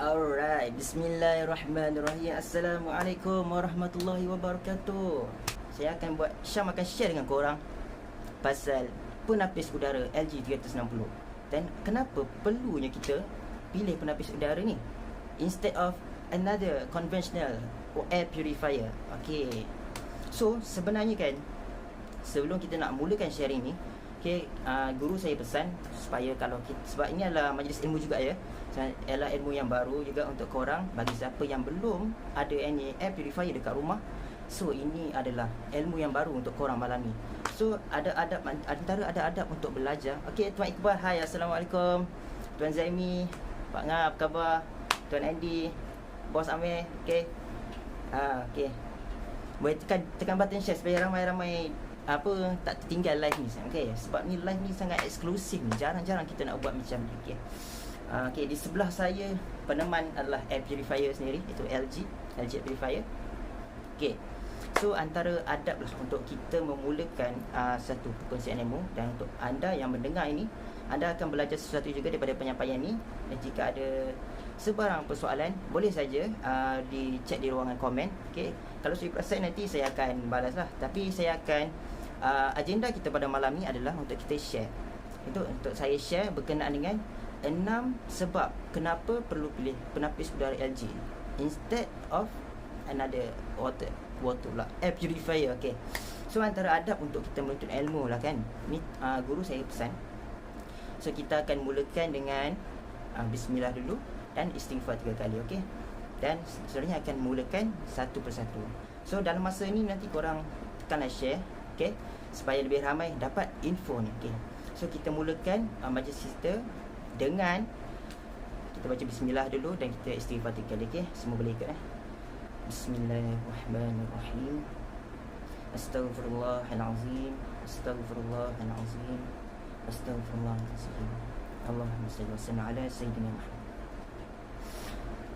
Alright, bismillahirrahmanirrahim. Assalamualaikum warahmatullahi wabarakatuh. Saya akan Syam akan share dengan korang pasal penapis udara LG 360 dan kenapa perlunya kita pilih penapis udara ni instead of another conventional air purifier. Okay, so sebenarnya kan, sebelum kita nak mulakan sharing ni, guru saya pesan supaya kalau kita, sebab ini adalah majlis ilmu juga ya, ialah ilmu yang baru juga untuk korang, bagi siapa yang belum ada any air purifier dekat rumah. So ini adalah ilmu yang baru untuk korang malam ni. So ada adab, antara ada adab untuk belajar. Okey, Tuan Iqbal, hai, Assalamualaikum. Tuan Zaimi, Pak Ngah, apa khabar? Tuan Andy, Bos Amir, okey. Okey. Boleh tekan button share supaya ramai-ramai tak tertinggal live ni. Okey, sebab ni live ni sangat eksklusif ni. Jarang-jarang kita nak buat macam ni. Okey. Okey, di sebelah saya peneman adalah air purifier sendiri, itu LG air purifier. Okey. So antara adab lah untuk kita memulakan satu perkongsian ilmu, dan untuk anda yang mendengar ini, anda akan belajar sesuatu juga daripada penyampaian ni. Dan jika ada sebarang persoalan, boleh saja dicek di ruangan komen. Okey. Kalau saya perasan nanti saya akan balas lah. Tapi saya akan agenda kita pada malam ni adalah untuk kita share. Untuk saya share berkenaan dengan 6 sebab kenapa perlu pilih penapis udara LG instead of another water pula, air purifier. Okay. So antara adab untuk kita menuntut ilmu lah kan, ni guru saya pesan. So kita akan mulakan dengan bismillah dulu dan istighfar 3 kali. Okay. Dan sebenarnya akan mulakan satu persatu. So dalam masa ni nanti korang tekanlah share, okay, supaya lebih ramai dapat info ni. Okay. So kita mulakan majlis kita dengan kita baca bismillah dulu dan kita istighfar 3 kali. Okay. Semua boleh ikut Bismillahirrahmanirrahim. Astaghfirullahalazim. Astaghfirullahalazim. Astaghfirullahalazim. Allahumma salli wa sallim ala sayyidina Muhammad.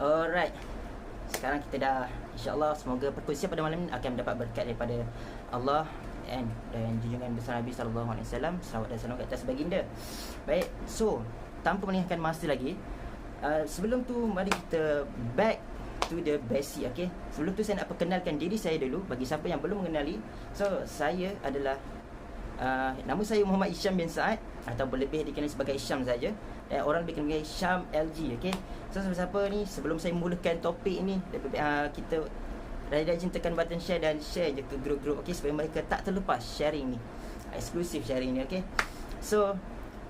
Alright. Sekarang kita dah, insya-Allah semoga perkongsian pada malam ini akan mendapat berkat daripada Allah dan junjungan besar Nabi sallallahu alaihi wasallam. Salawat dan salam ke atas baginda. Baik. So tanpa melengahkan masa lagi, sebelum tu mari kita back to the basic. Okay. Sebelum tu saya nak perkenalkan diri saya dulu bagi siapa yang belum mengenali. So saya adalah nama saya Muhammad Isyam bin Saad, atau lebih dikenali sebagai Isyam saja. Orang lebih kenal Syam LG. Okay. So siapa-siapa ni, sebelum saya mulakan topik ni, kita rajin tekan button share dan share je ke grup-grup, okay, supaya mereka tak terlepas sharing ni, eksklusif sharing ni. Okay. So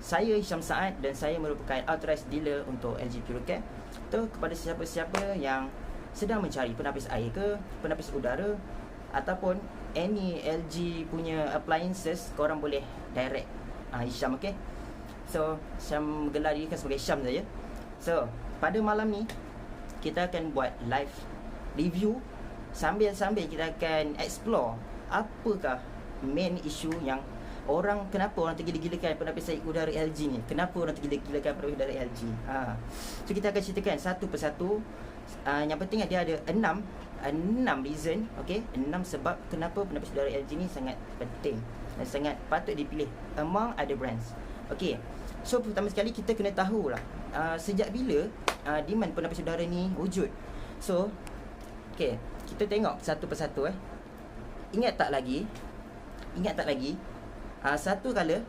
saya Isyam Saad dan saya merupakan authorized dealer untuk LG Purocare. So kepada siapa-siapa yang sedang mencari penapis air ke, penapis udara, ataupun any LG punya appliances, korang boleh direct Isyam. Okay. So Syam gelar diri kan sebagai Syam saja. So pada malam ni kita akan buat live review, sambil-sambil kita akan explore apakah main issue yang kenapa orang tergila-gilakan penapis air udara LG ni. Kenapa orang tergila-gilakan penapis udara LG? So kita akan ceritakan satu persatu. Yang penting dia ada 6 reason, okay? 6 sebab kenapa penapis udara LG ni sangat penting dan sangat patut dipilih among other brands. Okay. So pertama sekali kita kena tahulah sejak bila demand penapis udara ni wujud. So okay, kita tengok satu persatu. Ingat tak lagi satu kala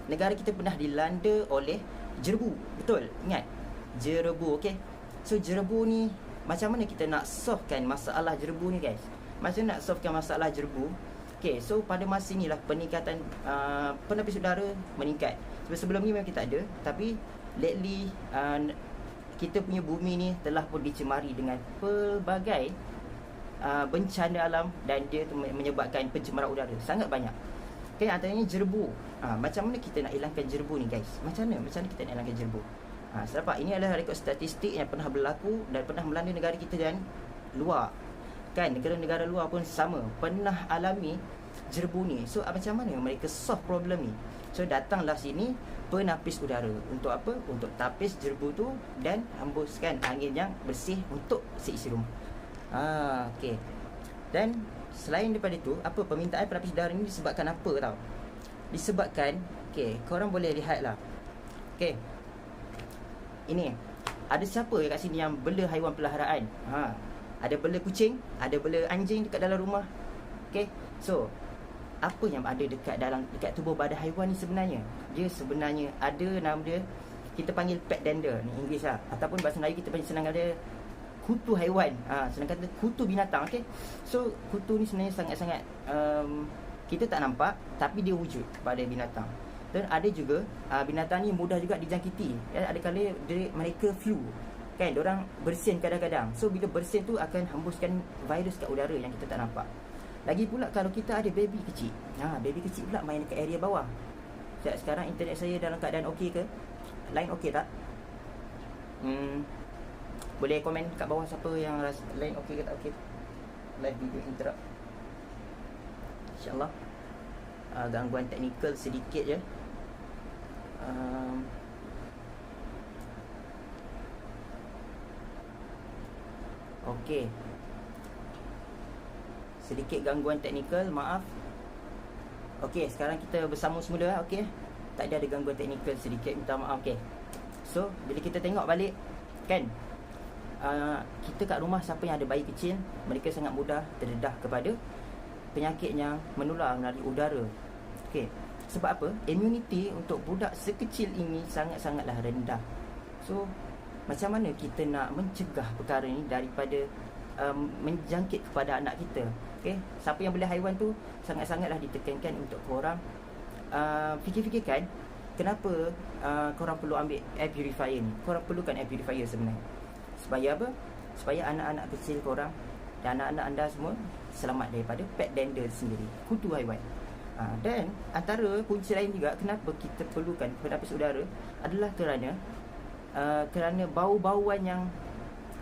negara kita pernah dilanda oleh jerebu. Betul? Ingat? Jerebu, okey. So jerebu ni, macam mana kita nak solvekan masalah jerebu ni, guys? Macam mana nak solvekan masalah jerebu? Okey, so pada masa inilah peningkatan penapis udara meningkat. Sebelum ni memang kita ada, tapi lately kita punya bumi ni telah pun dicemari dengan pelbagai bencana alam, dan dia menyebabkan pencemaran udara sangat banyak. Okay, antaranya jerebu. Macam mana kita nak hilangkan jerebu ni, guys? Macam mana kita nak hilangkan jerebu? Sebab ini adalah rekod statistik yang pernah berlaku dan pernah melanda negara kita dan luar. Kan, negara-negara luar pun sama, pernah alami jerebu ni. So macam mana mereka solve problem ni? So datanglah sini penapis udara. Untuk apa? Untuk tapis jerebu tu dan hembuskan angin yang bersih untuk seisi rumah. Okay. Dan selain daripada itu, permintaan penapis udara ni disebabkan apa tau? Disebabkan, okay, korang boleh lihat lah. Okay, ini ada siapa kat sini yang bela haiwan peliharaan? Ada bela kucing, ada bela anjing dekat dalam rumah. Okay, so apa yang ada dekat tubuh badan haiwan ni sebenarnya? Dia sebenarnya ada nama dia, kita panggil pet dander ni English lah, ataupun bahasa Melayu kita panggil senang ada kutu haiwan. Senang kata kutu binatang. Okay, so kutu ni sebenarnya sangat-sangat kita tak nampak, tapi dia wujud pada binatang. Dan ada juga binatang ni mudah juga dijangkiti. Ada kali mereka flu, kan, diorang bersin kadang-kadang. So bila bersin tu akan hembuskan virus kat udara yang kita tak nampak. Lagi pula kalau kita ada baby kecil, baby kecil pula main dekat area bawah. Sekarang internet saya dalam keadaan okey ke? Line okey tak? Boleh komen kat bawah siapa yang rasa line okey ke tak okey. Live video interrupt, InsyaAllah. Gangguan teknikal sedikit je. Okey, sedikit gangguan teknikal, maaf. Okey, sekarang kita bersambung semula. Okey, tak ada gangguan teknikal sedikit, minta maaf. Okey, so bila kita tengok balik, kan, kita kat rumah siapa yang ada bayi kecil, mereka sangat mudah terdedah kepada penyakit yang menular melalui udara. Okey, sebab apa? Immunity untuk budak sekecil ini sangat-sangatlah rendah. So macam mana kita nak mencegah perkara ni daripada menjangkit kepada anak kita? Okey, siapa yang bela haiwan tu sangat-sangatlah ditekankan untuk korang fikir-fikirkan kenapa korang perlu ambil air purifier ni. Korang perlukan air purifier sebenarnya. Supaya apa? Supaya anak-anak kecil korang dan anak-anak anda semua selamat daripada pet dander sendiri, kutu haiwan. Dan antara punca lain juga kenapa kita perlukan penapis udara adalah kerana bau-bauan yang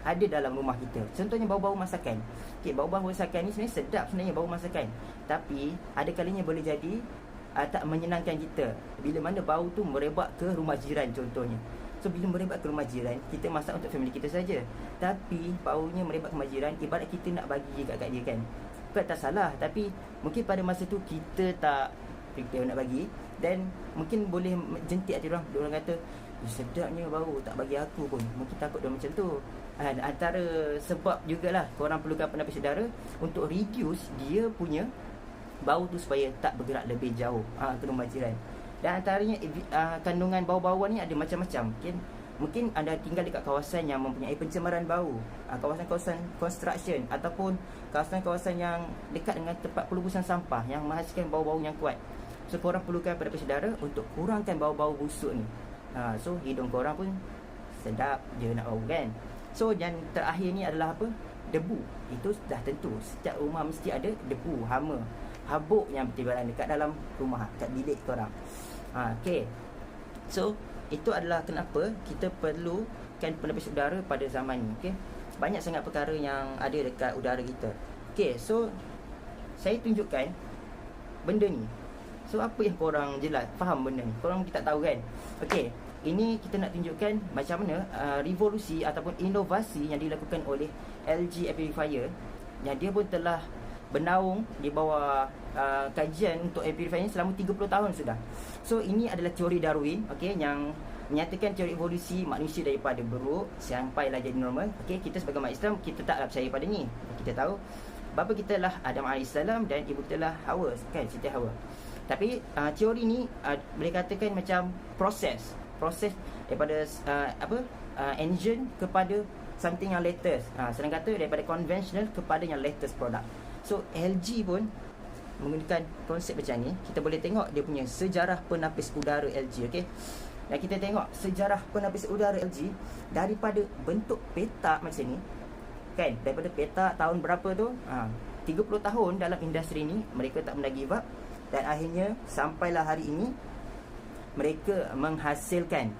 ada dalam rumah kita. Contohnya bau-bau masakan. Okey, bau-bau masakan ni sebenarnya sedap sebenarnya, bau masakan. Tapi ada kalinya boleh jadi tak menyenangkan kita bila mana bau tu merebak ke rumah jiran contohnya. So bila merebak ke rumah jiran, kita masak untuk family kita saja, tapi baunya merebak ke rumah jiran, ibarat kita nak bagi kat dia, kan. Bukan tak salah, tapi mungkin pada masa tu kita tak prepare nak bagi, dan mungkin boleh jentik hati orang. Diorang kata, sedapnya bau, tak bagi aku pun. Mungkin takut dia macam tu. Antara sebab jugalah korang perlukan penapis udara untuk reduce dia punya bau tu supaya tak bergerak lebih jauh ke rumah jiran. Dan antaranya kandungan bau-bauan ni ada macam-macam. Mungkin anda tinggal dekat kawasan yang mempunyai pencemaran bau, kawasan-kawasan construction, ataupun kawasan-kawasan yang dekat dengan tempat pelubusan sampah yang menghasilkan bau-bau yang kuat. So korang perlukan penapis udara untuk kurangkan bau-bau busuk ni. So hidung korang pun sedap je nak bau, kan. So yang terakhir ni adalah apa? Debu. Itu dah tentu, setiap rumah mesti ada debu, hama, habuk yang bertibaran dekat dalam rumah, kat bilik korang. Okay, so itu adalah kenapa kita perlukan penapis udara pada zaman ni. Okay, banyak sangat perkara yang ada dekat udara kita. Okay, so saya tunjukkan benda ni. So apa yang korang jelas faham benda ni? Korang mungkin tak tahu, kan. Okay, ini kita nak tunjukkan macam mana revolusi ataupun inovasi yang dilakukan oleh LG Air Purifier, yang dia pun telah bernaung di bawah kajian untuk air purifier ni selama 30 tahun sudah. So ini adalah teori Darwin, okay, yang menyatakan teori evolusi manusia daripada buruk sampailah jadi normal. Okay, kita sebagai umat Islam, kita taklah percaya pada ni. Kita tahu bapa kita lah Adam AS dan ibu kita lah Hawa, kan, Siti Hawa. Tapi teori ni boleh katakan macam proses daripada engine kepada something yang latest. Senang kata daripada conventional kepada yang latest product. So LG pun menggunakan konsep macam ni. Kita boleh tengok dia punya sejarah penapis udara LG, okey. Dan kita tengok sejarah penapis udara LG daripada bentuk petak macam ni, kan, daripada petak tahun berapa tu, 30 tahun dalam industri ni mereka tak pernah give up, dan akhirnya sampailah hari ini mereka menghasilkan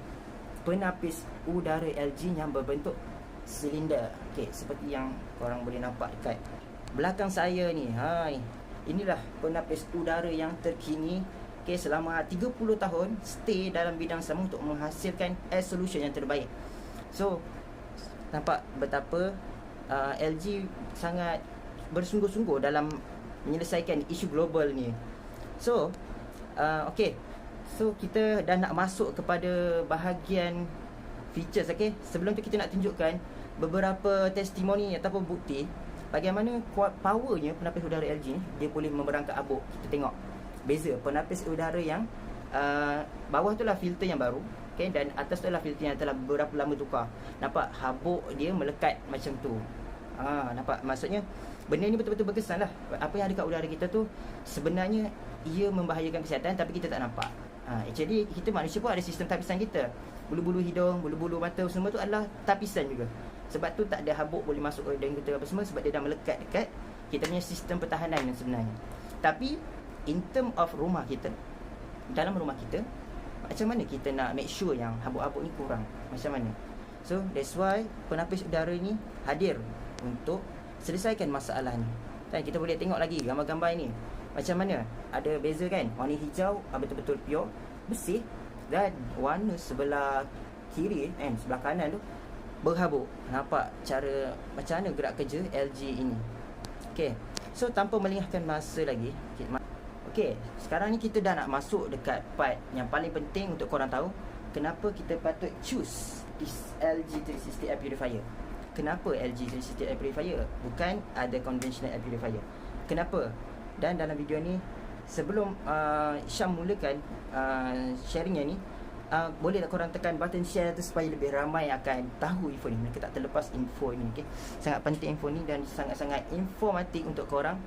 penapis udara LG yang berbentuk silinder. Okey, seperti yang korang boleh nampak dekat belakang saya ni. Inilah penapis udara yang terkini. Okey, selama 30 tahun stay dalam bidang sama untuk menghasilkan air solution yang terbaik. So nampak betapa LG sangat bersungguh-sungguh dalam menyelesaikan isu global ni. So okey, so kita dah nak masuk kepada bahagian features. Okay, sebelum tu kita nak tunjukkan beberapa testimoni ataupun bukti bagaimana powernya penapis udara LG ni. Dia boleh memerangkap habuk. Kita tengok beza penapis udara yang bawah tu lah filter yang baru, okay, dan atas tu lah filter yang telah beberapa lama tukar. Nampak habuk dia melekat macam tu. Nampak, maksudnya benda ni betul-betul berkesan lah. Apa yang ada kat udara kita tu sebenarnya ia membahayakan kesihatan, tapi kita tak nampak. Actually kita manusia pun ada sistem tapisan kita. Bulu-bulu hidung, bulu-bulu mata semua tu adalah tapisan juga. Sebab tu tak ada habuk boleh masuk ke hidung kita apa semua, sebab dia dah melekat dekat kita punya sistem pertahanan yang sebenarnya. Tapi in term of rumah kita, dalam rumah kita, macam mana kita nak make sure yang habuk-habuk ni kurang? Macam mana? So that's why penapis udara ni hadir untuk selesaikan masalah ni. Dan kita boleh tengok lagi gambar-gambar ini. Macam mana? Ada beza kan? Warna hijau betul-betul pure, bersih, dan warna sebelah kiri sebelah kanan tu berhabuk. Nampak cara macam mana gerak kerja LG ini. Okay, so tanpa melengahkan masa lagi, okay, sekarang ni kita dah nak masuk dekat part yang paling penting untuk korang tahu kenapa kita patut choose this LG 360 air purifier. Kenapa LG 360 air purifier bukan ada conventional air purifier? Kenapa? Dan dalam video ni, sebelum Syam mulakan sharingnya ni, bolehlah korang tekan button share tu supaya lebih ramai akan tahu info ni. Mereka tak terlepas info ini, okay? Sangat penting info ni dan sangat-sangat informatif untuk korang.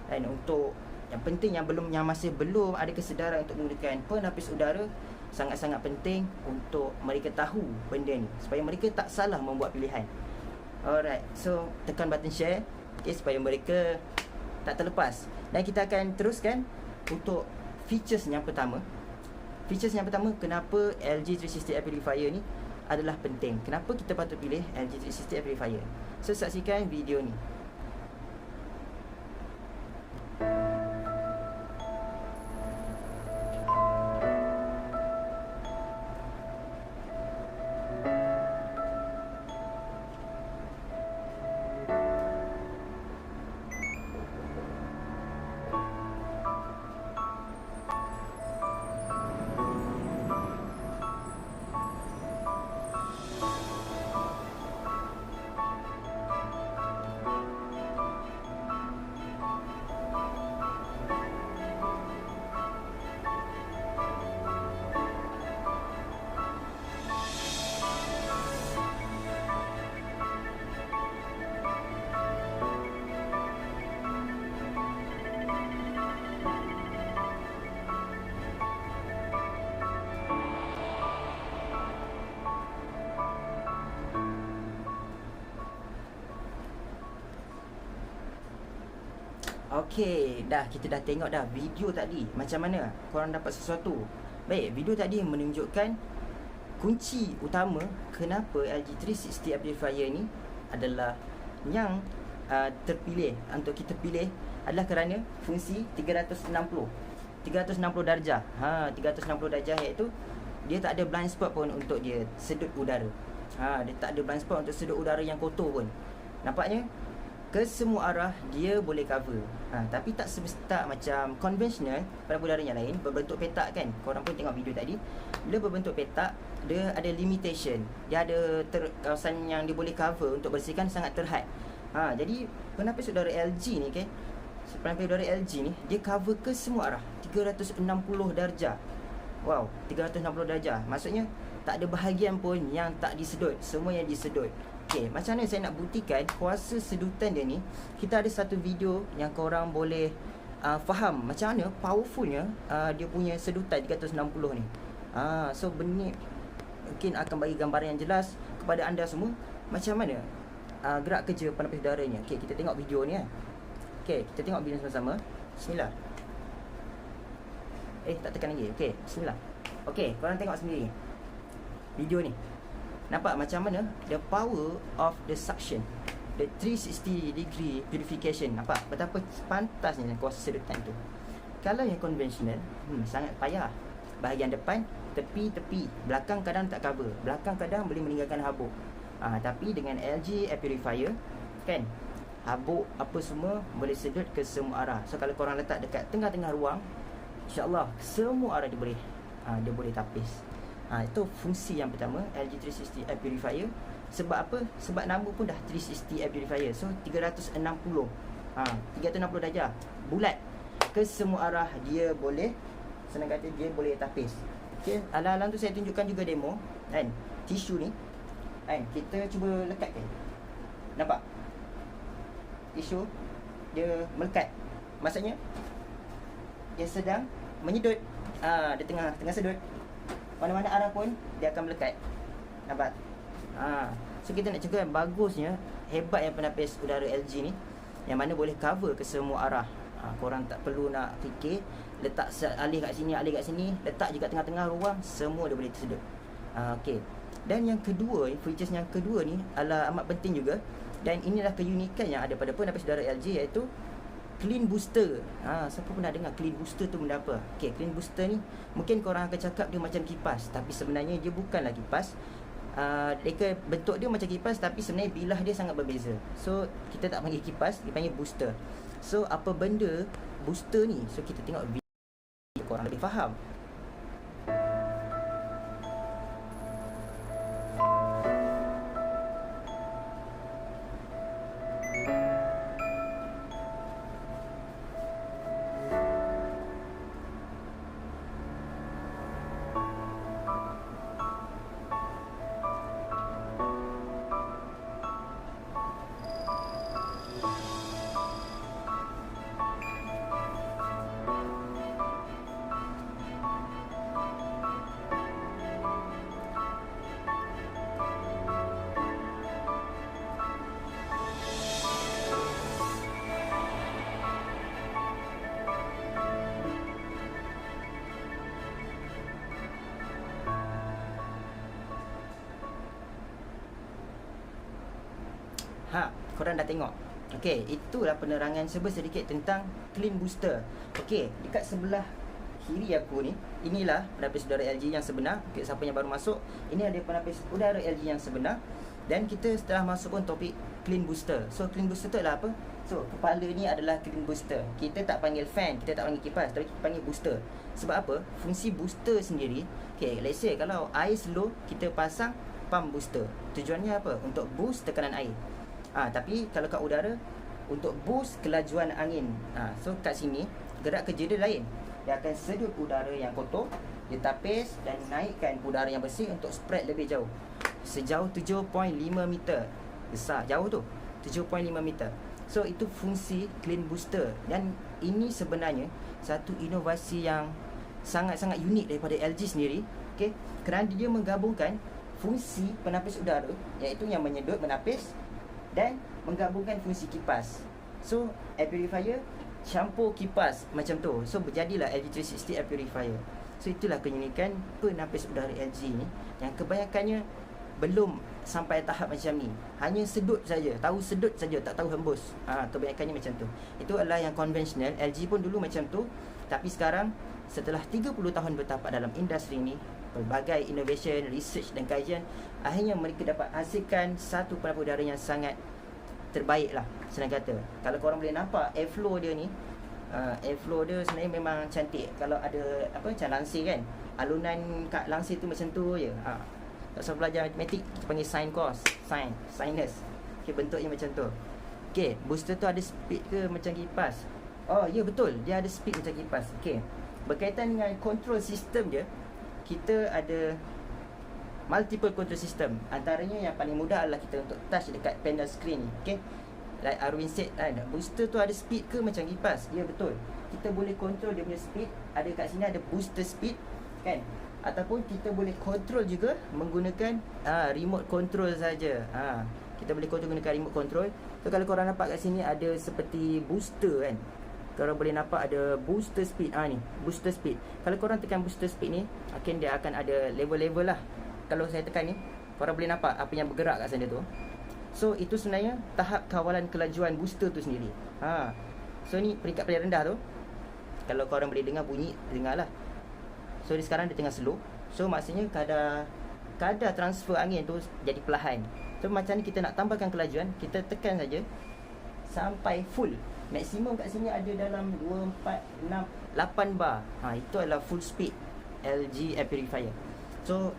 Dan untuk yang penting yang masih belum ada kesedaran untuk menggunakan penapis udara, sangat-sangat penting untuk mereka tahu benda ni supaya mereka tak salah membuat pilihan. Alright, so tekan button share, okay, supaya mereka tak terlepas. Dan kita akan teruskan untuk features yang pertama. Features yang pertama, kenapa LG 360 air purifier ni adalah penting. Kenapa kita patut pilih LG 360 air purifier? So saksikan video ni. Okey, kita dah tengok dah video tadi. Macam mana korang dapat sesuatu? Baik, video tadi menunjukkan kunci utama kenapa LG 360 air purifier ni adalah yang terpilih untuk kita pilih adalah kerana fungsi 360 darjah. 360 darjah, iaitu dia tak ada blind spot pun untuk dia sedut udara. Dia tak ada blind spot untuk sedut udara yang kotor pun. Nampaknya ke semua arah dia boleh cover. Tapi tak semesta macam konvensional penapis udara yang lain berbentuk petak kan. Korang pun tengok video tadi, bila berbentuk petak dia ada limitation. Dia ada kawasan yang dia boleh cover untuk bersihkan sangat terhad. Jadi penapis udara LG ni kan, penapis udara LG ni dia cover ke semua arah 360 darjah. Wow, 360 darjah. Maksudnya tak ada bahagian pun yang tak disedut, semua yang disedut. Okay, macam mana saya nak buktikan kuasa sedutan dia ni? Kita ada satu video yang korang boleh faham macam mana powerfulnya dia punya sedutan 360 ni. So benda mungkin akan bagi gambaran yang jelas kepada anda semua macam mana gerak kerja penapis udaranya. Okay, kita tengok video ni. Okay, kita tengok video sama-sama. Bismillah. Tak tekan lagi. Okay, bismillah. Okay, korang tengok sendiri video ni. Nampak macam mana the power of the suction, the 360 degree purification. Nampak betapa pantasnya kuasa sedutan tu. Kalau yang konvensional sangat payah. Bahagian depan, tepi-tepi, belakang kadang tak cover, belakang kadang boleh meninggalkan habuk. Tapi dengan LG air purifier kan, habuk apa semua boleh sedut ke semua arah. So kalau korang letak dekat tengah-tengah ruang, InsyaAllah semua arah dia boleh tapis. Itu fungsi yang pertama, LG 360 air purifier. Sebab apa? Sebab nama pun dah 360 air purifier. So 360 darjah bulat ke semua arah. Dia boleh, senang kata, dia boleh tapis. Okay, alang-alang tu saya tunjukkan juga demo kan. Tisu ni kan, kita cuba lekatkan. Nampak? Tisu dia melekat. Maksudnya dia sedang menyedut. Dia tengah sedut. Mana-mana arah pun dia akan melekat. Nampak? So kita nak cakap bagusnya, hebatnya penapis udara LG ni, yang mana boleh cover ke semua arah. Korang tak perlu nak fikir letak alih kat sini, letak je kat tengah-tengah ruang, semua dia boleh tersedut. Okay. Dan yang kedua, features yang kedua ni adalah amat penting juga. Dan inilah keunikan yang ada pada penapis udara LG, iaitu Clean Booster. Siapa pernah dengar Clean Booster tu benda apa? Okay, Clean Booster ni mungkin korang akan cakap dia macam kipas, tapi sebenarnya dia bukanlah kipas. Bentuk dia macam kipas, tapi sebenarnya bilah dia sangat berbeza. So kita tak panggil kipas, dia panggil booster. So apa benda booster ni? So kita tengok video, korang lebih faham. Korang dah tengok. Okey, itulah penerangan sedikit tentang Clean Booster. Okey, dekat sebelah kiri aku ni, inilah penapis udara LG yang sebenar. Okey, siapa yang baru masuk, ini ada penapis udara LG yang sebenar. Dan kita setelah masuk pun topik Clean Booster. So Clean Booster tu adalah apa? So kepala ni adalah Clean Booster. Kita tak panggil fan, kita tak panggil kipas, tapi kita panggil booster. Sebab apa? Fungsi booster sendiri, okey, let's say kalau air slow, kita pasang pump booster. Tujuannya apa? Untuk boost tekanan air. Tapi kalau kat udara, untuk boost kelajuan angin. So kat sini gerak kerja dia lain. Dia akan sedut udara yang kotor, dia tapis dan naikkan udara yang bersih untuk spread lebih jauh. Sejauh 7.5 meter. Besar, jauh tu, 7.5 meter. So itu fungsi Clean Booster. Dan ini sebenarnya satu inovasi yang sangat-sangat unik daripada LG sendiri. Okay? Kerana dia menggabungkan fungsi penapis udara, iaitu yang menyedut, menapis, dan menggabungkan fungsi kipas. So air purifier campur kipas macam tu. So berjadilah LG 360 air purifier. So itulah keunikan penapis udara LG ni, yang kebanyakannya belum sampai tahap macam ni. Hanya sedut saja, tahu sedut saja, tak tahu hembus. Kebanyakannya macam tu. Itu adalah yang konvensional. LG pun dulu macam tu. Tapi sekarang setelah 30 tahun bertapak dalam industri ni, pelbagai innovation, research dan kajian, akhirnya mereka dapat hasilkan satu penapis udara yang sangat terbaik lah, senang kata. Kalau korang boleh nampak airflow dia ni, airflow dia sebenarnya memang cantik. Kalau ada apa, macam langsir kan, alunan kat langsir tu macam tu je. Tak usah belajar matematik, kita panggil sin cos, sinus. Okay, bentuknya macam tu. Okay, booster tu ada speed ke macam kipas? Oh ya, betul, dia ada speed macam kipas. Okay, berkaitan dengan control system dia, kita ada multiple control system. Antaranya yang paling mudah adalah kita untuk touch dekat panel screen ni. Okay, like Arwin said kan, booster tu ada speed ke macam kipas? Ya, betul, kita boleh control dia punya speed. Ada kat sini ada booster speed kan, ataupun kita boleh control juga menggunakan remote control saja. Kita boleh control guna remote control. So kalau korang nampak kat sini ada seperti booster kan, korang boleh nampak ada booster speed. Ni booster speed. Kalau korang tekan booster speed ni, dia akan ada level-level lah. Kalau saya tekan ni, korang boleh nampak apa yang bergerak kat sana tu. So itu sebenarnya tahap kawalan kelajuan booster tu sendiri. So ni peringkat paling rendah tu. Kalau korang boleh dengar bunyi, dengarlah. So dia sekarang dia tengah slow. So maksudnya kadar transfer angin tu jadi perlahan. So macam ni kita nak tambahkan kelajuan, kita tekan saja sampai full. Maksimum kat sini ada dalam 2, 4, 6, 8 bar. Itu adalah full speed LG air purifier. So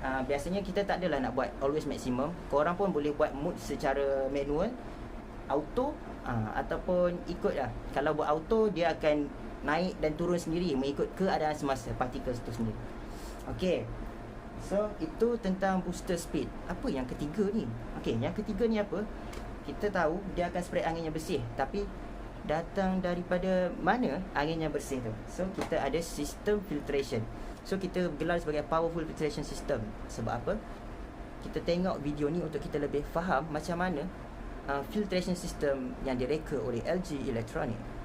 biasanya kita tak adalah nak buat always maximum. Korang pun boleh buat mode secara manual, auto, ataupun ikut lah. Kalau buat auto, dia akan naik dan turun sendiri mengikut keadaan semasa particles tu sendiri. Okay, so itu tentang booster speed. Apa yang ketiga ni? Okay, yang ketiga ni apa? Kita tahu dia akan spread angin yang bersih, tapi datang daripada mana angin yang bersih tu? So kita ada sistem filtration. So kita gelar sebagai powerful filtration system. Sebab apa? Kita tengok video ni untuk kita lebih faham macam mana filtration system yang direka oleh LG Electronics.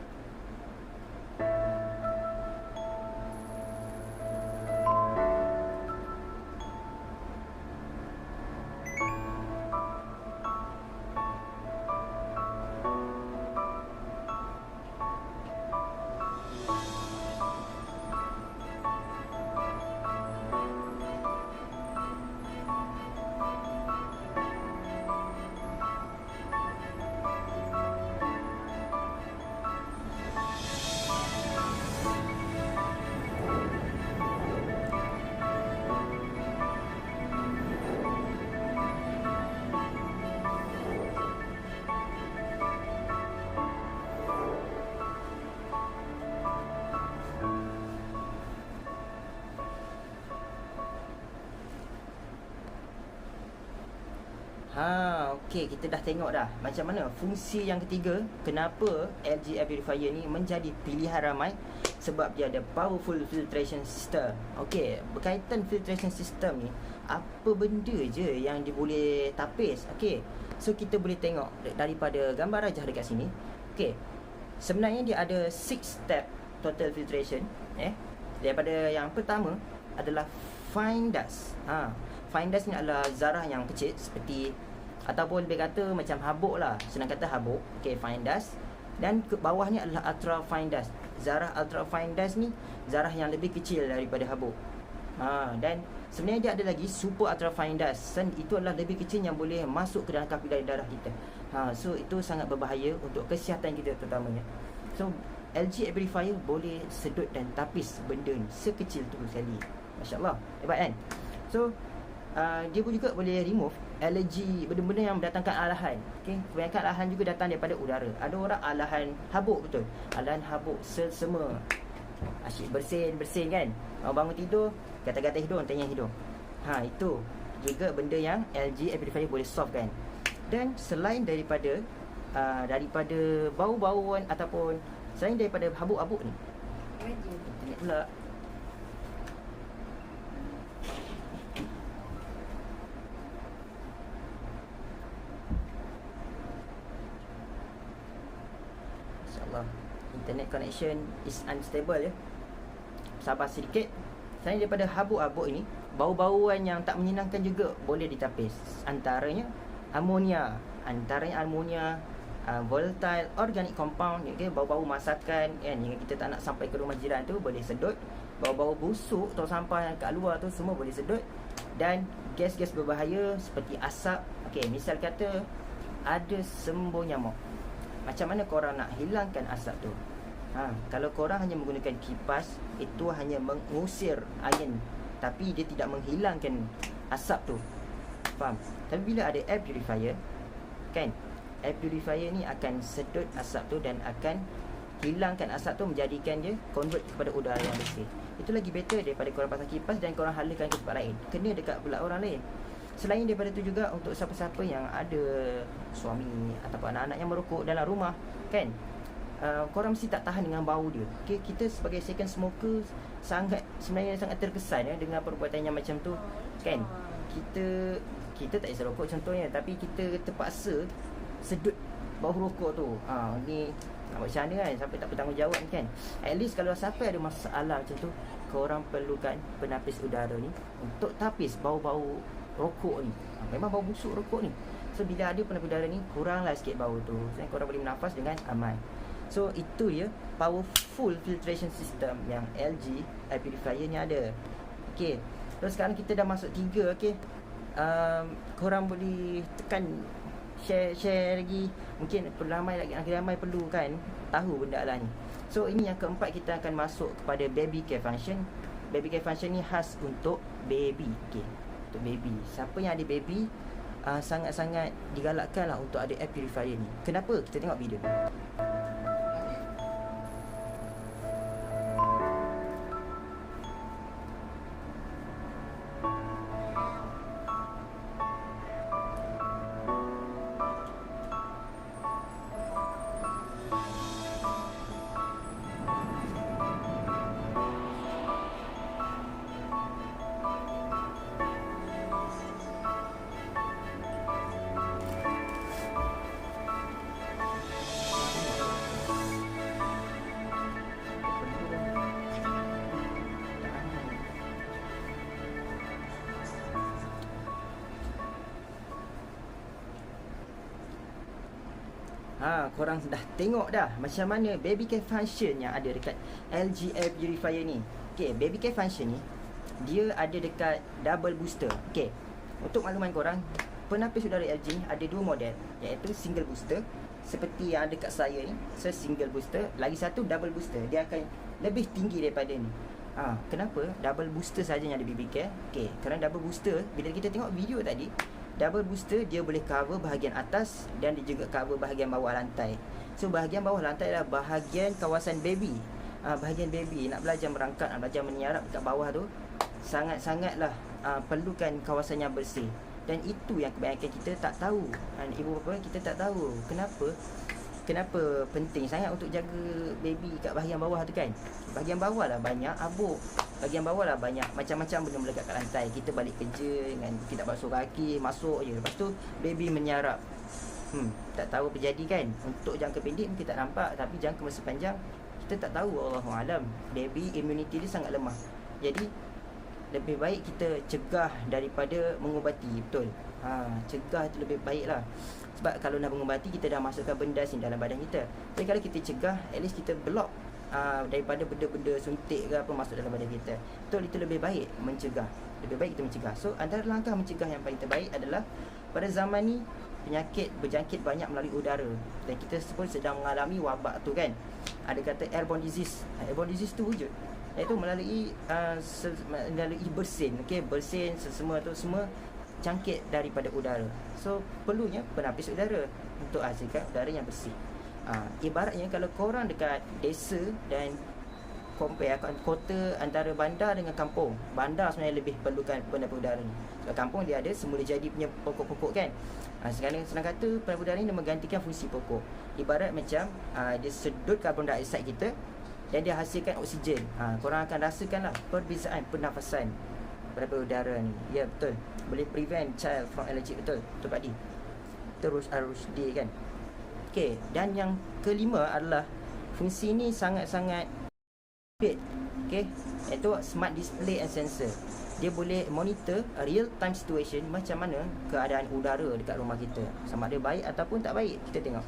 Okey, kita dah tengok dah macam mana fungsi yang ketiga, kenapa LG air purifier ni menjadi pilihan ramai, sebab dia ada powerful filtration system. Okey, berkaitan filtration system ni, apa benda je yang dia boleh tapis? Okey, so kita boleh tengok daripada gambar rajah dekat sini. Okey, sebenarnya dia ada 6 step total filtration. Daripada yang pertama adalah fine dust. Fine dust ni adalah zarah yang kecil, seperti ataupun lebih kata macam habuk lah, senang kata habuk. Okay, fine dust. Dan ke bawah ni adalah ultra fine dust. Zarah ultra fine dust ni zarah yang lebih kecil daripada habuk. Dan sebenarnya dia ada lagi super ultra fine dust, dan itu adalah lebih kecil yang boleh masuk ke dalam kapilari darah kita. So itu sangat berbahaya untuk kesihatan kita terutamanya. So LG air purifier boleh sedut dan tapis benda ni sekecil tu sekali. Masya Allah, hebat kan? So dia pun juga boleh remove alergi, benda-benda yang mendatangkan alahan. Okay? Kebanyakan alahan juga datang daripada udara. Ada orang alahan habuk, betul. Alahan habuk selsema, asyik bersin kan. Bangun tidur, gatal-gatal hidung, tanya hidung. Itu juga benda yang LG air purifier boleh solve kan. Dan selain daripada bau-bauan ataupun selain daripada habuk-habuk ni, internet pula. Internet connection is unstable ya. Sabar sedikit. Selain daripada habuk-habuk ini, bau-bauan yang tak menyenangkan juga boleh ditapis. Antaranya amonia, volatile organic compound, okay, bau-bau masakan kan, yang kita tak nak sampai ke rumah jiran tu boleh sedut. Bau-bau busuk atau sampah yang kat luar tu semua boleh sedut. Dan gas-gas berbahaya seperti asap. Okay, misal kata ada sembuh nyamuk. Macam mana korang nak hilangkan asap tu? Kalau korang hanya menggunakan kipas, itu hanya mengusir angin, tapi dia tidak menghilangkan asap tu. Faham? Tapi bila ada air purifier kan, air purifier ni akan sedut asap tu dan akan hilangkan asap tu, menjadikan dia convert kepada udara yang bersih. Itu lagi better daripada korang pasang kipas dan korang halakan ke tempat lain, kena dekat pula orang lain. Selain daripada tu juga, untuk siapa-siapa yang ada suami ataupun anak-anak yang merokok dalam rumah kan, korang mesti tak tahan dengan bau dia. Okay, kita sebagai second smoker sebenarnya sangat terkesan dengan perbuatan yang macam tu kan. Kita tak isap rokok contohnya, tapi kita terpaksa sedut bau rokok tu. Ni nak buat macam mana kan, sampai tak bertanggungjawab kan. At least kalau sampai ada masalah macam tu, korang perlukan penapis udara ni untuk tapis bau-bau rokok ni. Memang bau busuk rokok ni. So bila ada penapis udara ni, kuranglah sikit bau tu, so korang boleh bernafas dengan aman. So itu ya powerful filtration system yang LG air purifier ni ada. Okay, so sekarang kita dah masuk 3. Okay, korang boleh tekan share lagi. Mungkin ramai perlu kan tahu benda lah ni. So ini yang keempat, kita akan masuk kepada baby care function. baby care function ni khas untuk baby. Okay, untuk baby. Siapa yang ada baby, sangat-sangat digalakkan lah untuk ada air purifier ni. Kenapa? Kita tengok video ni. Korang dah tengok dah macam mana baby care function yang ada dekat LG Air Purifier ni. Okay, baby care function ni dia ada dekat double booster. Okay, untuk makluman korang, penapis udara LG ni ada dua model, iaitu single booster seperti yang ada kat saya ni. So single booster, lagi satu double booster. Dia akan lebih tinggi daripada ni. Kenapa double booster saja yang ada baby care? Okay, kerana double booster, bila kita tengok video tadi, double booster dia boleh cover bahagian atas dan dia juga cover bahagian bawah lantai. So bahagian bawah lantai adalah bahagian kawasan baby. Bahagian baby nak belajar merangkak, nak belajar menyarap dekat bawah tu, sangat-sangatlah perlukan kawasan yang bersih. Dan itu yang kebanyakan kita tak tahu. Ibu bapa kita tak tahu Kenapa penting sangat untuk jaga baby kat bahagian bawah tu kan. Bahagian bawah lah banyak abuk, bahagian bawah lah banyak macam-macam benda melekat kat lantai. Kita balik kerja dengan kita tak basuh kaki, masuk je, lepas tu baby menyarap. Tak tahu apa jadi kan. Untuk jangka pendek mungkin tak nampak, tapi jangka masa panjang kita tak tahu. Allahualam. Baby immunity dia sangat lemah. Jadi lebih baik kita cegah daripada mengubati. Betul. Cegah tu lebih baik lah. Sebab kalau nak mengubati, kita dah masukkan benda sini dalam badan kita. Jadi kalau kita cegah, at least kita block daripada benda-benda suntik ke apa masuk dalam badan kita. Betul, itu lebih baik mencegah. Lebih baik kita mencegah. So antara langkah mencegah yang paling terbaik adalah, pada zaman ni penyakit berjangkit banyak melalui udara, dan kita pun sedang mengalami wabak tu kan. Ada kata airborne disease. Airborne disease tu wujud, iaitu melalui bersin. Okay, bersin semua tu semua jangkit daripada udara. So perlunya penapis udara untuk hasilkan udara yang bersih. Ibaratnya kalau korang dekat desa dan compare kota antara bandar dengan kampung, bandar sebenarnya lebih perlukan penapis udara ni. Sebab kampung dia ada semula jadi punya pokok-pokok kan. Sekarang senang kata penapis udara ni dia menggantikan fungsi pokok. Ibarat macam dia sedut karbon dioksida kita dan dia hasilkan oksigen. Korang akan rasakanlah perbezaan pernafasan penapis udara ni. Ya, betul. Boleh prevent child from allergic. Betul, betul Pak Di. Terus Rusdi kan. Okay, dan yang kelima adalah fungsi ni sangat-sangat big. Okay, iaitu smart display and sensor. Dia boleh monitor real time situation, macam mana keadaan udara dekat rumah kita, sama ada baik ataupun tak baik. Kita tengok.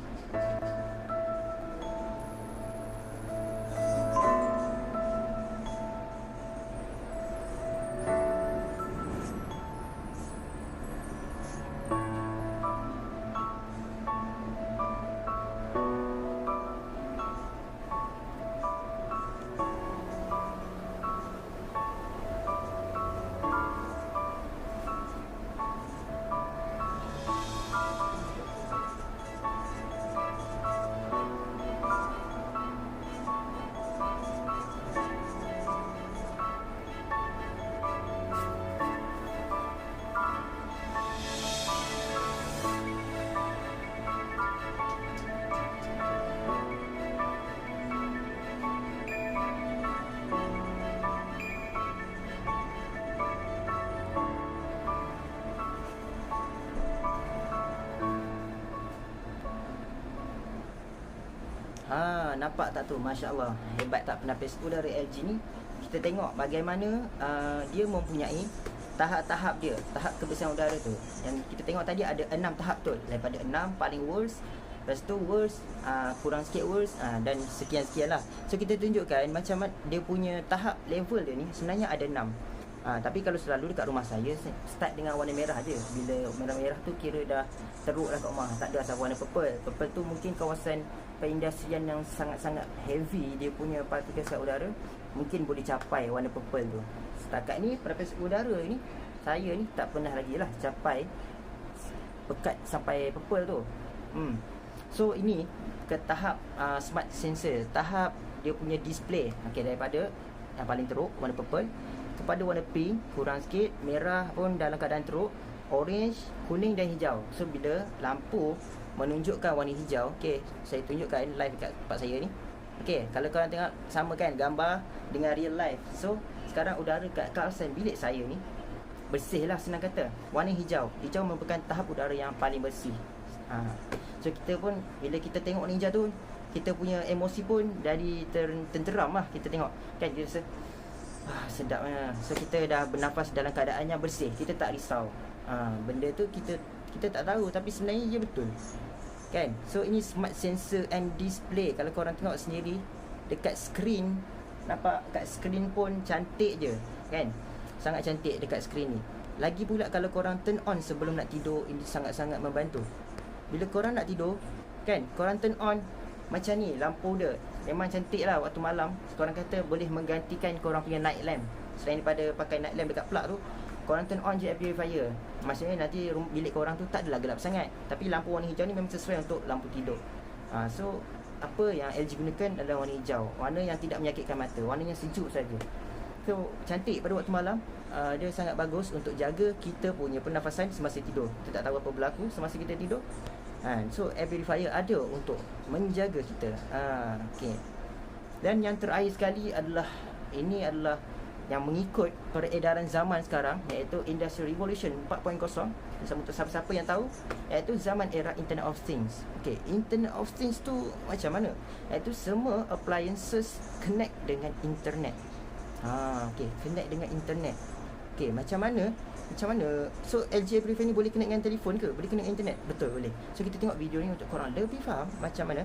Nampak tak tu? Masya Allah, hebat tak penapis udara LG ni. Kita tengok bagaimana dia mempunyai tahap-tahap dia, tahap kebersihan udara tu. Yang kita tengok tadi ada 6 tahap tu. Daripada 6 paling worst, lepas tu worst, kurang sikit worst, dan sekian-sekian lah. So kita tunjukkan macam mana dia punya tahap level dia ni sebenarnya ada 6. Tapi kalau selalu dekat rumah saya start dengan warna merah je. Bila merah-merah tu kira dah teruk dah kat rumah. Tak ada asal warna purple. Purple tu mungkin kawasan perindustrian yang sangat-sangat heavy dia punya partikel udara, mungkin boleh capai warna purple tu. Setakat ni penapis udara ni saya ni tak pernah lagi lah capai pekat sampai purple tu. So ini ke tahap smart sensor, tahap dia punya display. Daripada yang paling teruk warna purple kepada warna pink, kurang sikit, merah pun dalam keadaan teruk, orange, kuning dan hijau. So bila lampu menunjukkan warna hijau, saya tunjukkan live dekat tempat saya ni. Kalau korang tengok sama kan gambar dengan real life. So sekarang udara kat kawasan bilik saya ni bersih lah, senang kata. Warna hijau, hijau merupakan tahap udara yang paling bersih. So kita pun bila kita tengok warna hijau tu, kita punya emosi pun jadi tenteram lah. Kita tengok kan, kita rasa sedapnya. So kita dah bernafas dalam keadaan yang bersih. Kita tak risau. Benda tu kita tak tahu, tapi sebenarnya ia betul kan. So ini smart sensor and display. Kalau korang tengok sendiri dekat skrin, nampak kat skrin pun cantik je kan. Sangat cantik dekat skrin ni. Lagi pula kalau korang turn on sebelum nak tidur, ini sangat-sangat membantu. Bila korang nak tidur kan, korang turn on macam ni lampu dia, memang cantik lah waktu malam. Korang kata boleh menggantikan korang punya night lamp. Selain daripada pakai night lamp dekat plug tu, korang turn on je air purifier. Maksudnya nanti bilik korang tu tak adalah gelap sangat, tapi lampu warna hijau ni memang sesuai untuk lampu tidur. So apa yang LG gunakan adalah warna hijau, warna yang tidak menyakitkan mata, warna yang sejuk saja. So cantik pada waktu malam. Dia sangat bagus untuk jaga kita punya pernafasan semasa tidur. Kita tak tahu apa berlaku semasa kita tidur. So air purifier ada untuk menjaga kita. Dan yang terakhir sekali adalah, ini adalah yang mengikut peredaran zaman sekarang, iaitu Industrial Revolution 4.0. Untuk siapa-siapa yang tahu, iaitu zaman era Internet of Things. Internet of Things tu macam mana? Iaitu semua appliances connect dengan internet. Connect dengan internet. Macam mana? So LG Purifier ni boleh connect dengan telefon ke? Boleh connect dengan internet? Betul, boleh. So kita tengok video ni untuk korang lebih faham macam mana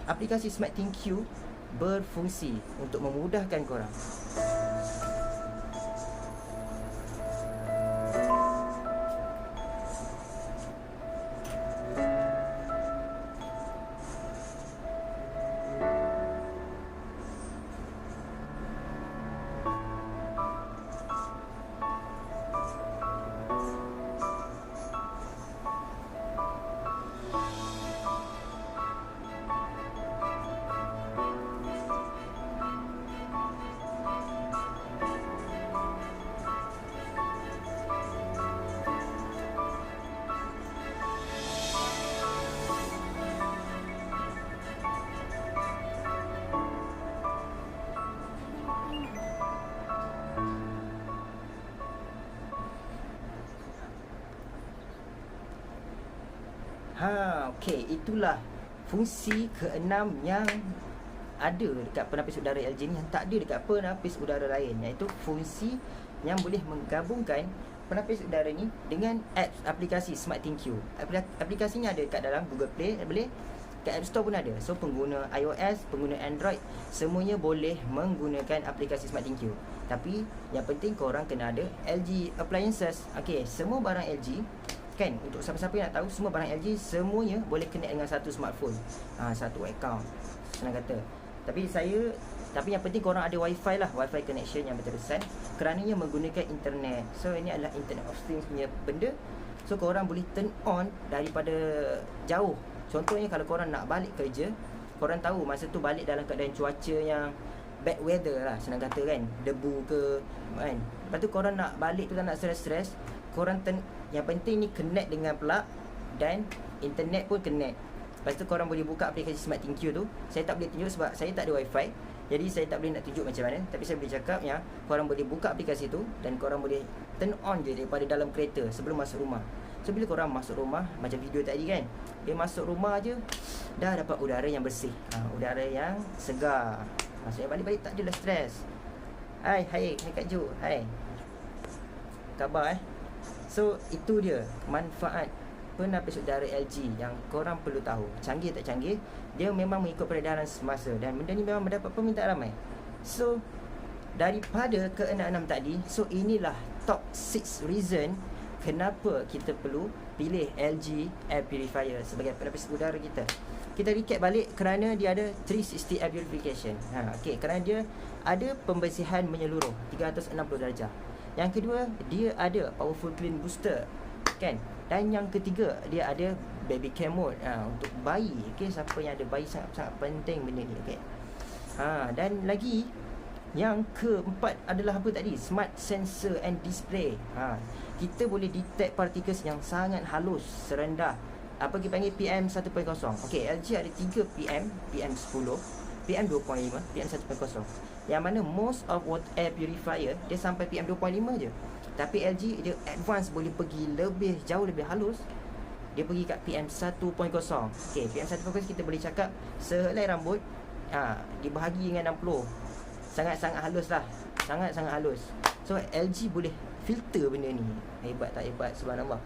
aplikasi SmartThinQ berfungsi untuk memudahkan korang. Itulah fungsi keenam yang ada dekat penapis udara LG ni, yang tak ada dekat penapis udara lain, iaitu fungsi yang boleh menggabungkan penapis udara ni dengan apps aplikasi SmartThinQ. Aplikasi ni ada dekat dalam Google Play, boleh kat App Store pun ada. So pengguna iOS, pengguna Android, semuanya boleh menggunakan aplikasi SmartThinQ. Tapi yang penting korang kena ada LG appliances. Semua barang LG kan, untuk siapa-siapa yang nak tahu, semua barang LG semuanya boleh connect dengan satu smartphone, satu account, senang kata. Tapi yang penting korang ada wifi lah, wifi connection yang berterusan, kerananya menggunakan internet. So ini adalah Internet of Things punya benda. So korang boleh turn on daripada jauh. Contohnya kalau korang nak balik kerja, korang tahu masa tu balik dalam keadaan cuaca yang bad weather lah, senang kata kan, debu ke kan. Lepas tu korang nak balik tu tak nak stres-stres, korang yang penting ni connect dengan plug dan internet pun connect. Lepas tu korang boleh buka aplikasi SmartThinQ tu. Saya tak boleh tunjuk sebab saya tak ada wifi, jadi saya tak boleh nak tunjuk macam mana. Tapi saya boleh cakap yang korang boleh buka aplikasi tu dan korang boleh turn on je daripada dalam kereta sebelum masuk rumah. So bila korang masuk rumah, macam video tadi kan, dia masuk rumah je dah dapat udara yang bersih, udara yang segar. Maksudnya balik-balik tak adalah stres. Hai Kak Jo, hai, khabar So itu dia manfaat penapis udara LG yang korang perlu tahu. Canggih tak canggih, dia memang mengikut peredaran semasa, dan benda ni memang mendapat permintaan ramai. So daripada keenam tadi, so inilah top 6 reason kenapa kita perlu pilih LG air purifier sebagai penepis udara kita. Kita recap balik kerana dia ada 360 air purification. Okey, kerana dia ada pembersihan menyeluruh 360 darjah. Yang kedua, dia ada powerful clean booster, kan? Dan yang ketiga, dia ada baby care mode untuk bayi. Okey, siapa yang ada bayi sangat-sangat penting benda ni, okey. Dan lagi yang keempat adalah apa tadi? Smart sensor and display. Kita boleh detect particles yang sangat halus serendah apa kita panggil PM1.0. Okey, LG ada 3 PM, PM10, PM2.5, PM1.0. Yang mana most of water air purifier dia sampai PM2.5 je. Tapi LG dia advance, boleh pergi lebih jauh, lebih halus. Dia pergi kat PM1.0. Okey, PM1.0 kita boleh cakap sehelai rambut dibahagi dengan 60. Sangat-sangat halus lah. Sangat-sangat halus. So LG boleh filter benda ni. Hebat tak hebat, subhanallah.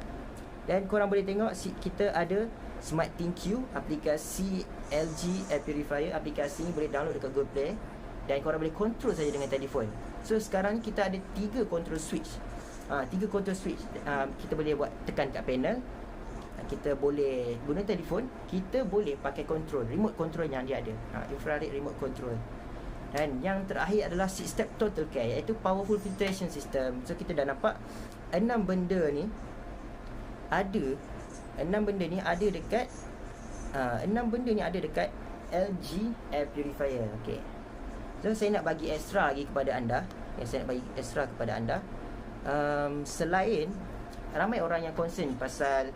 Dan korang boleh tengok kita ada Smart ThinQ, aplikasi LG air purifier. Aplikasi ni boleh download dekat Google Play dan korang boleh control saja dengan telefon. So sekarang kita ada 3 control switch. 3 control switch. Kita boleh buat tekan kat panel. Kita boleh guna telefon. Kita boleh pakai control, remote control yang dia ada. Infrared remote control. Dan yang terakhir adalah 6-step total care, iaitu powerful filtration system. So kita dah nampak 6 benda ni ada. 6 benda ni ada dekat 6 benda ni ada dekat LG air purifier. Okey. So saya nak bagi extra lagi kepada anda. Saya nak bagi extra kepada anda. Selain ramai orang yang concern pasal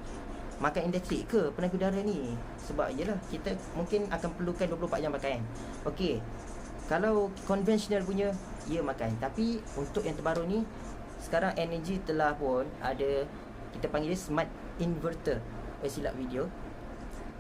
makan elektrik ke penaga udara ni, sebab yelah kita mungkin akan perlukan 24 jam pakaian. Okey, kalau konvensional punya ia makan, tapi untuk yang terbaru ni sekarang energy telah pun ada, kita panggil dia smart inverter. Silap video,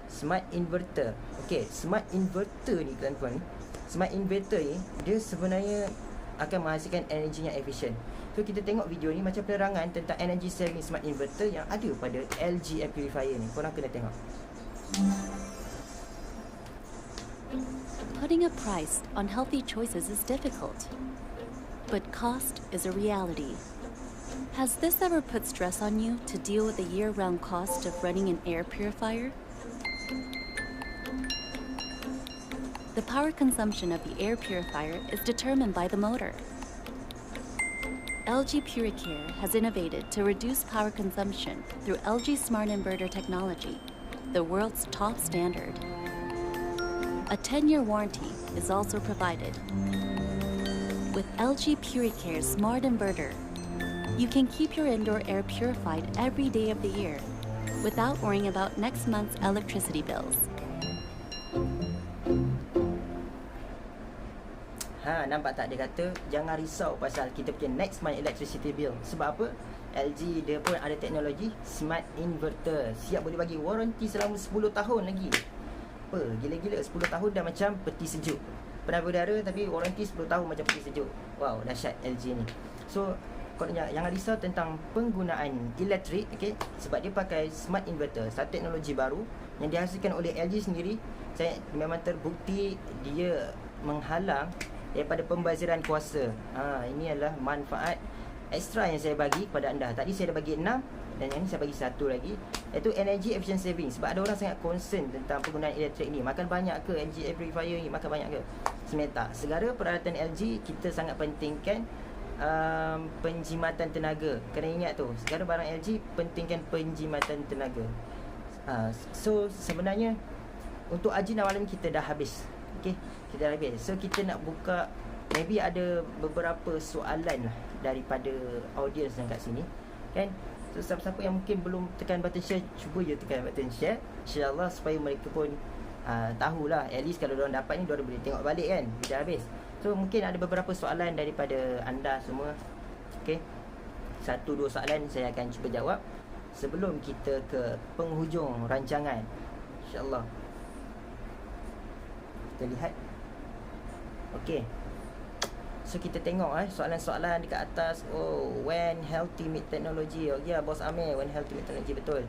smart inverter. Okey, smart inverter ni tuan-tuan, smart inverter ni dia sebenarnya akan menghasilkan energi yang efisien. So kita tengok video ni macam penerangan tentang energy saving smart inverter yang ada pada LG air purifier ni. Korang kena tengok. Putting a price on healthy choices is difficult, but cost is a reality. Has this ever put stress on you to deal with the year-round cost of running an air purifier? The power consumption of the air purifier is determined by the motor. LG Puricare has innovated to reduce power consumption through LG Smart Inverter technology, the world's top standard. A 10-year warranty is also provided. With LG Puricare Smart Inverter, you can keep your indoor air purified every day of the year without worrying about next month's electricity bills. Nampak tak, dia kata jangan risau pasal kita punya next month electricity bill. Sebab apa? LG dia pun ada teknologi smart inverter, siap boleh bagi warranty selama 10 tahun lagi. Apa? Gila-gila, 10 tahun dah macam peti sejuk penaga udara, tapi warranty 10 tahun macam peti sejuk. Wow, dahsyat LG ni. So korang jangan risau tentang penggunaan elektrik, okay? Sebab dia pakai smart inverter, satu teknologi baru yang dihasilkan oleh LG sendiri. Saya memang terbukti dia menghalang daripada pembaziran kuasa. Ini adalah manfaat ekstra yang saya bagi kepada anda. Tadi saya dah bagi 6 dan yang ni saya bagi 1 lagi, iaitu energy efficient saving. Sebab ada orang sangat concern tentang penggunaan elektrik ni. Makan banyak ke LG air purifier ni? Makan banyak ke? Sebenarnya tak. Segala peralatan LG kita sangat pentingkan penjimatan tenaga. Kena ingat tu, segala barang LG pentingkan penjimatan tenaga. So sebenarnya untuk Ajin Awalim kita dah habis. Okay, kita dah habis. So kita nak buka, maybe ada beberapa soalan lah daripada audience yang kat sini, kan? So siapa-siapa yang mungkin belum tekan button share, cuba je tekan button share, InsyaAllah supaya mereka pun tahulah. At least kalau diorang dapat ni, diorang boleh tengok balik kan, dah habis. So mungkin ada beberapa soalan daripada anda semua. Okay, 1-2 soalan saya akan cuba jawab sebelum kita ke penghujung rancangan, InsyaAllah. Kita lihat. Okey, so kita tengok soalan-soalan dekat atas. Oh, when healthy meet technology. Oh ya, Bos Amir, when healthy meet technology, betul.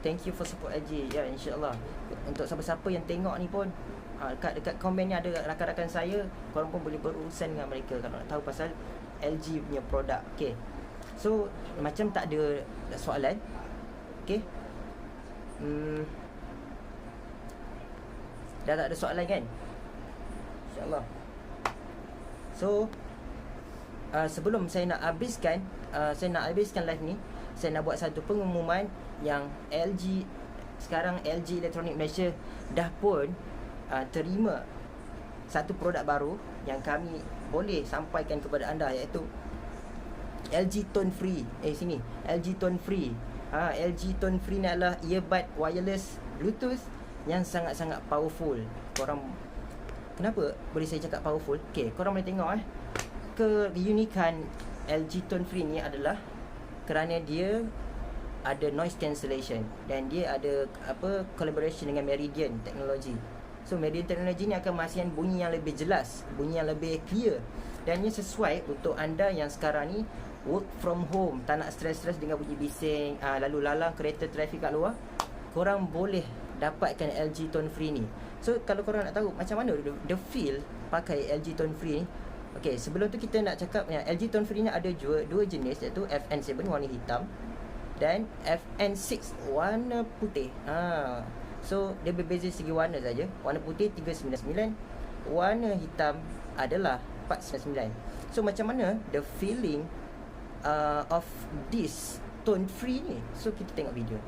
Thank you for support LG. Ya, insyaAllah. Untuk siapa-siapa yang tengok ni pun, Dekat komen ni ada rakan-rakan saya, korang pun boleh berurusan dengan mereka kalau nak tahu pasal LG punya produk. Okay, so macam tak ada soalan. Okay, dah tak ada soalan kan, InsyaAllah. So sebelum saya nak habiskan live ni, saya nak buat satu pengumuman yang LG sekarang, LG Electronics Malaysia dah pun terima satu produk baru yang kami boleh sampaikan kepada anda, iaitu LG Tone Free. Sini LG Tone Free. LG Tone Free ni adalah earbud wireless Bluetooth yang sangat-sangat powerful. Korang, kenapa boleh saya cakap powerful? Okay, korang boleh tengok keunikan LG Tone Free ni adalah kerana dia ada noise cancellation dan dia ada collaboration dengan Meridian Technology. So Meridian Technology ni akan menghasilkan bunyi yang lebih jelas, bunyi yang lebih clear, dan ia sesuai untuk anda yang sekarang ni work from home, tak nak stres-stres dengan bunyi bising, lalu lalang kereta trafik kat luar. Korang boleh dapatkan LG Tone Free ni. So kalau korang nak tahu macam mana the feel pakai LG Tone Free ni, okay, sebelum tu kita nak cakap yang LG Tone Free ni ada dua jenis, iaitu FN7 warna hitam dan FN6 warna putih. So dia berbeza segi warna saja. Warna putih 399, warna hitam adalah 499. So macam mana the feeling of this Tone Free ni? So kita tengok video.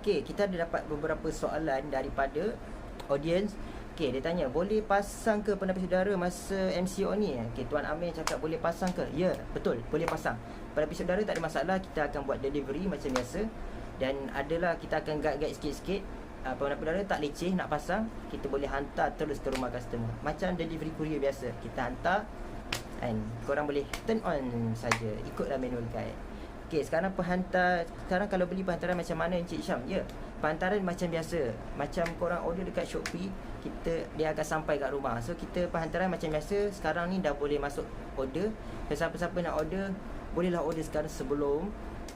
Okey, kita ada dapat beberapa soalan daripada audience. Okey, dia tanya, boleh pasang ke penapis udara masa MCO ni? Okey, Tuan Amir cakap boleh pasang ke? Ya, betul, boleh pasang. Penapis udara tak ada masalah, kita akan buat delivery macam biasa. Dan adalah kita akan guide sikit-sikit. Penapis udara tak leceh nak pasang, kita boleh hantar terus ke rumah customer. Macam delivery courier biasa, kita hantar and korang boleh turn on saja, ikutlah manual guide. Okey, sekarang kalau beli penghantaran macam mana Encik Syam? Ya, penghantaran macam biasa. Macam korang order dekat Shopee, dia akan sampai kat rumah. So kita penghantaran macam biasa. Sekarang ni dah boleh masuk order. Siapa-siapa nak order, bolehlah order sekarang sebelum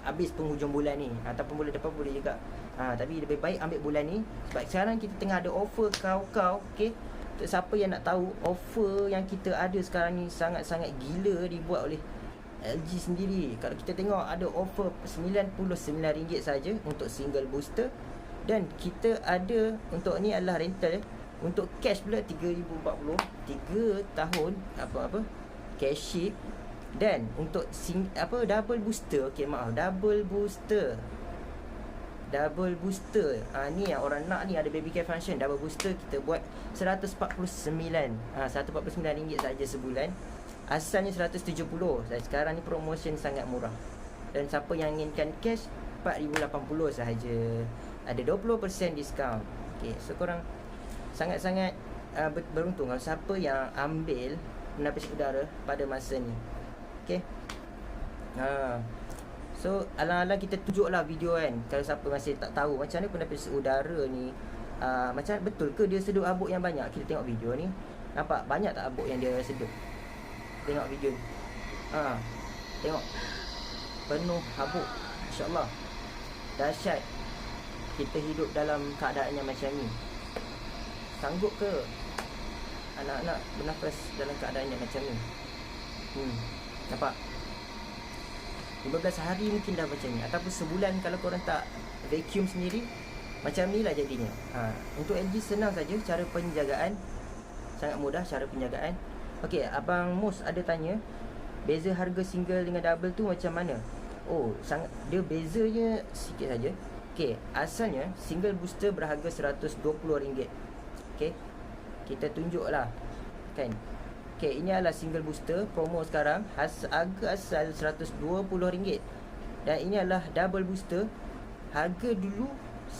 habis penghujung bulan ni, ataupun bulan depan boleh juga. Tapi lebih baik ambil bulan ni, sebab sekarang kita tengah ada offer kau. Okey, untuk siapa yang nak tahu, offer yang kita ada sekarang ni sangat-sangat gila dibuat oleh LG sendiri. Kalau kita tengok, ada offer RM99 saja untuk single booster, dan kita ada untuk ni adalah rental. Untuk cash pula RM3,040, 3 tahun cash ship. Dan untuk double booster, double booster, ni yang orang nak ni, ada baby care function. Double booster kita buat RM149 saja sebulan. Asalnya 170, dan sekarang ni promotion sangat murah. Dan siapa yang inginkan cash, RM4,080 sahaja. Ada 20% diskaun. Okay, so korang sangat-sangat beruntung kalau siapa yang ambil penapis udara pada masa ni. Okay, so alang-alang kita tunjuklah video kan, kalau siapa masih tak tahu macam mana penapis udara ni, macam betul ke dia sedut habuk yang banyak. Kita tengok video ni, nampak banyak tak habuk yang dia sedut? Tengok video ni, tengok penuh habuk. InsyaAllah dahsyat kita hidup dalam keadaan yang macam ni. Sanggup ke anak-anak bernafas dalam keadaan yang macam ni? Nampak? 15 hari mungkin dah macam ni, ataupun sebulan kalau korang tak vacuum sendiri, macam ni lah jadinya. Untuk LG senang saja cara penjagaan, sangat mudah cara penjagaan. Okey, Abang Mus ada tanya, beza harga single dengan double tu macam mana? Oh, dia bezanya sikit saja. Okey, asalnya single booster berharga RM120. Okey. Kita tunjuklah kan. Okey, ini adalah single booster promo sekarang, harga asal RM120. Dan ini adalah double booster, harga dulu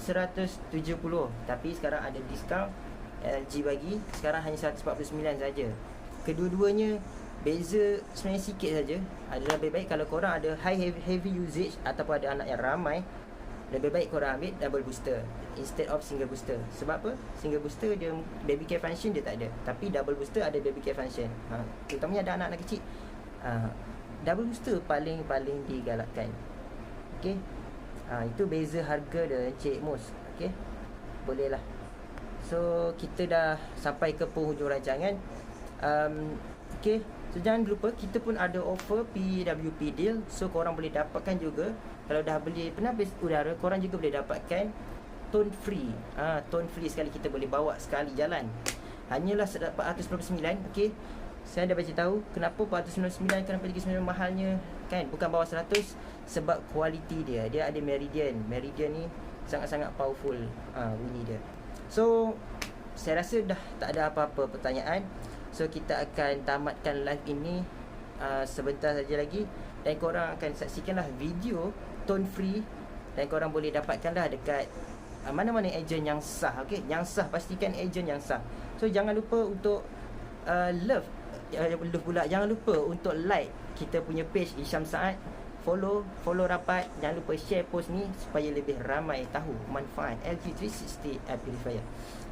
RM170, tapi sekarang ada diskaun LG bagi, sekarang hanya RM149 saja. Kedua-duanya beza sebenarnya sikit saja. Adalah lebih baik kalau korang ada heavy usage ataupun ada anak yang ramai, lebih baik korang ambil double booster instead of single booster. Sebab apa? Single booster dia baby care function dia tak ada, tapi double booster ada baby care function. Terutamanya ada anak-anak kecil. Double booster paling digalakkan. Okey. Itu beza harga dia Encik Mus. Okey. Boleh lah. So kita dah sampai ke penghujung rancangan. Okey. So jangan lupa kita pun ada offer PWP deal. So korang boleh dapatkan juga, kalau dah beli penapis udara, korang juga boleh dapatkan tone free. Tone free sekali, kita boleh bawa sekali jalan. Hanyalah RM499. Okey. Saya dah bagi tahu kenapa RM499, kenapa RM399 mahalnya kan, bukan bawah 100, sebab kualiti dia. Dia ada Meridian. Meridian ni sangat-sangat powerful bunyi dia. So saya rasa dah tak ada apa-apa pertanyaan. So kita akan tamatkan live ini sebentar saja lagi, dan korang akan saksikanlah video tone free, dan korang boleh dapatkanlah dekat mana-mana ejen yang sah. Okey, yang sah, pastikan ejen yang sah. So jangan lupa untuk love pula, jangan lupa untuk like kita punya page Hisham Saad, follow rapat, jangan lupa share post ni supaya lebih ramai tahu manfaat LG 360 air purifier.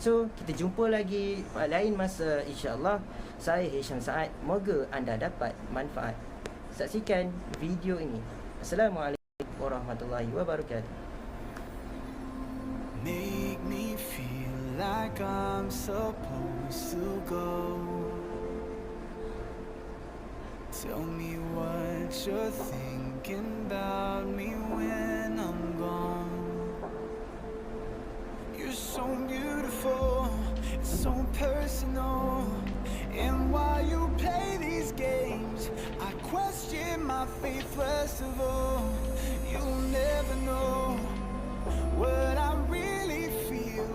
So kita jumpa lagi lain masa, insya-Allah. Saya Hisham Saad, moga anda dapat manfaat. Saksikan video ini. Assalamualaikum warahmatullahi wabarakatuh. Make me feel like I'm supposed to go. Tell me what you're thinking about me when I'm gone. You're so beautiful, it's so personal. And while you play these games, I question my faith first of all. You'll never know what I really feel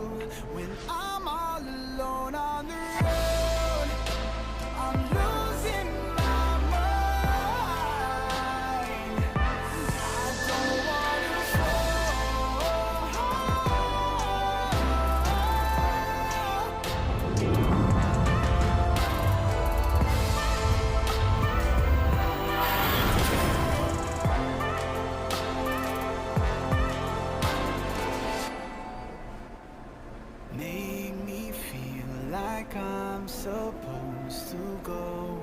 when I'm all alone on the road. I'm losing my mind. I don't wanna fall. Make me feel like I'm supposed to go.